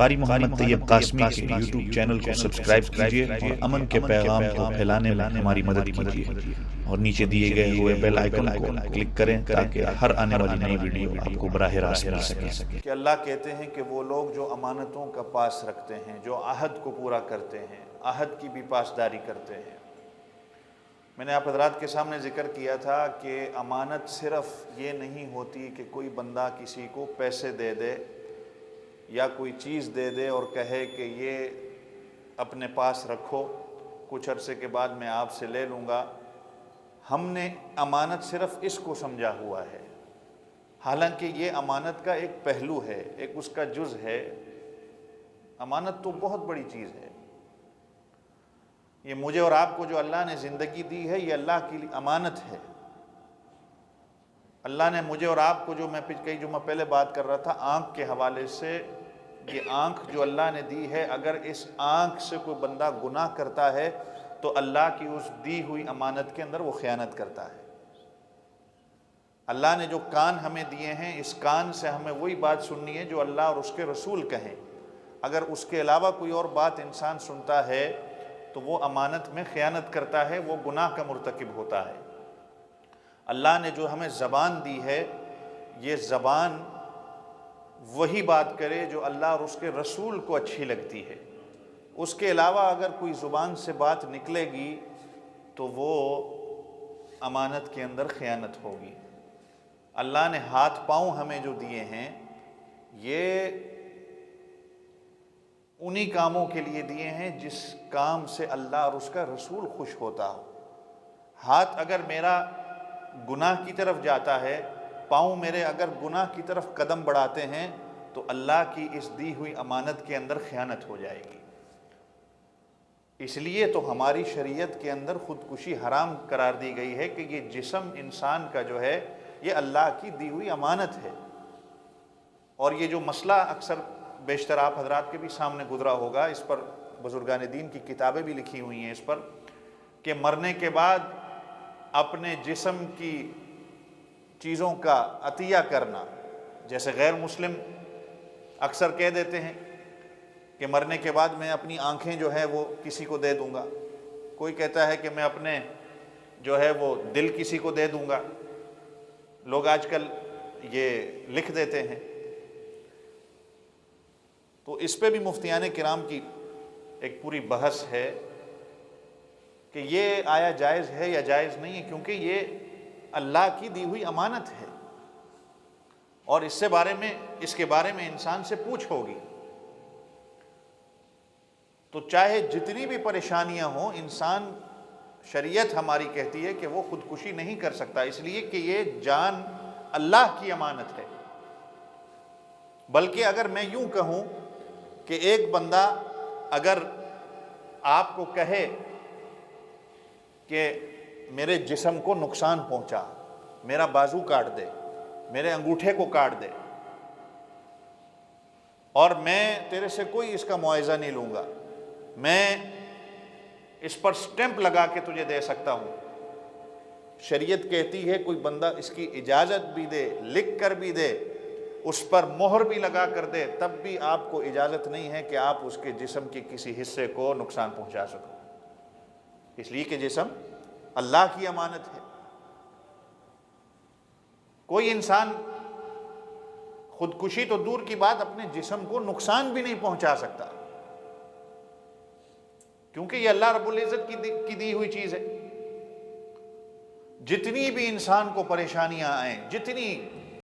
قاری محمد طیب قاسمی کے YouTube channel کو سبسکرائب کیجیے اور امن کے پیغام کو پھیلانے میں ہماری مدد کیجیے اور نیچے دیے گئے ہوئے بیل آئیکن کو کلک کریں تاکہ ہر آنے والی نئی ویڈیو آپ کو براہ راست مل سکے۔ کہ اللہ کہتے ہیں کہ وہ لوگ جو امانتوں کا پاس رکھتے ہیں، جو عہد کو پورا کرتے ہیں، عہد کی بھی پاسداری کرتے ہیں۔ میں نے آپ حضرات کے سامنے ذکر کیا تھا کہ امانت صرف یہ نہیں ہوتی کہ کوئی بندہ کسی کو پیسے دے دے یا کوئی چیز دے دے اور کہے کہ یہ اپنے پاس رکھو، کچھ عرصے کے بعد میں آپ سے لے لوں گا۔ ہم نے امانت صرف اس کو سمجھا ہوا ہے، حالانکہ یہ امانت کا ایک پہلو ہے، ایک اس کا جز ہے۔ امانت تو بہت بڑی چیز ہے۔ یہ مجھے اور آپ کو جو اللہ نے زندگی دی ہے، یہ اللہ کی امانت ہے۔ اللہ نے مجھے اور آپ کو جو میں کئی جمعہ پہلے بات کر رہا تھا آنکھ کے حوالے سے، یہ آنکھ جو اللہ نے دی ہے، اگر اس آنکھ سے کوئی بندہ گناہ کرتا ہے تو اللہ کی اس دی ہوئی امانت کے اندر وہ خیانت کرتا ہے۔ اللہ نے جو کان ہمیں دیے ہیں، اس کان سے ہمیں وہی بات سننی ہے جو اللہ اور اس کے رسول کہیں۔ اگر اس کے علاوہ کوئی اور بات انسان سنتا ہے تو وہ امانت میں خیانت کرتا ہے، وہ گناہ کا مرتکب ہوتا ہے۔ اللہ نے جو ہمیں زبان دی ہے، یہ زبان وہی بات کرے جو اللہ اور اس کے رسول کو اچھی لگتی ہے۔ اس کے علاوہ اگر کوئی زبان سے بات نکلے گی تو وہ امانت کے اندر خیانت ہوگی۔ اللہ نے ہاتھ پاؤں ہمیں جو دیے ہیں، یہ انہی کاموں کے لیے دیے ہیں جس کام سے اللہ اور اس کا رسول خوش ہوتا ہو۔ ہاتھ اگر میرا گناہ کی طرف جاتا ہے، پاؤں میرے اگر گناہ کی طرف قدم بڑھاتے ہیں تو اللہ کی اس دی ہوئی امانت کے اندر خیانت ہو جائے گی۔ اس لیے تو ہماری شریعت کے اندر خودکشی حرام قرار دی گئی ہے کہ یہ جسم انسان کا جو ہے یہ اللہ کی دی ہوئی امانت ہے۔ اور یہ جو مسئلہ اکثر بیشتر آپ حضرات کے بھی سامنے گزرا ہوگا، اس پر بزرگان دین کی کتابیں بھی لکھی ہوئی ہیں اس پر، کہ مرنے کے بعد اپنے جسم کی چیزوں کا عطیہ کرنا۔ جیسے غیر مسلم اکثر کہہ دیتے ہیں کہ مرنے کے بعد میں اپنی آنکھیں جو ہے وہ کسی کو دے دوں گا، کوئی کہتا ہے کہ میں اپنے جو ہے وہ دل کسی کو دے دوں گا۔ لوگ آج کل یہ لکھ دیتے ہیں۔ تو اس پہ بھی مفتیان کرام کی ایک پوری بحث ہے کہ یہ آیا جائز ہے یا جائز نہیں ہے، کیونکہ یہ اللہ کی دی ہوئی امانت ہے اور اس کے بارے میں انسان سے پوچھ ہوگی۔ تو چاہے جتنی بھی پریشانیاں ہوں، انسان شریعت ہماری کہتی ہے کہ وہ خودکشی نہیں کر سکتا، اس لیے کہ یہ جان اللہ کی امانت ہے۔ بلکہ اگر میں یوں کہوں کہ ایک بندہ اگر آپ کو کہے کہ میرے جسم کو نقصان پہنچا، میرا بازو کاٹ دے، میرے انگوٹھے کو کاٹ دے، اور میں تیرے سے کوئی اس کا معاوضہ نہیں لوں گا، میں اس پر سٹیمپ لگا کے تجھے دے سکتا ہوں۔ شریعت کہتی ہے کوئی بندہ اس کی اجازت بھی دے، لکھ کر بھی دے، اس پر مہر بھی لگا کر دے، تب بھی آپ کو اجازت نہیں ہے کہ آپ اس کے جسم کے کسی حصے کو نقصان پہنچا سکو، اس لیے کہ جسم اللہ کی امانت ہے۔ کوئی انسان خودکشی تو دور کی بات اپنے جسم کو نقصان بھی نہیں پہنچا سکتا، کیونکہ یہ اللہ رب العزت کی دی ہوئی چیز ہے۔ جتنی بھی انسان کو پریشانیاں آئیں، جتنی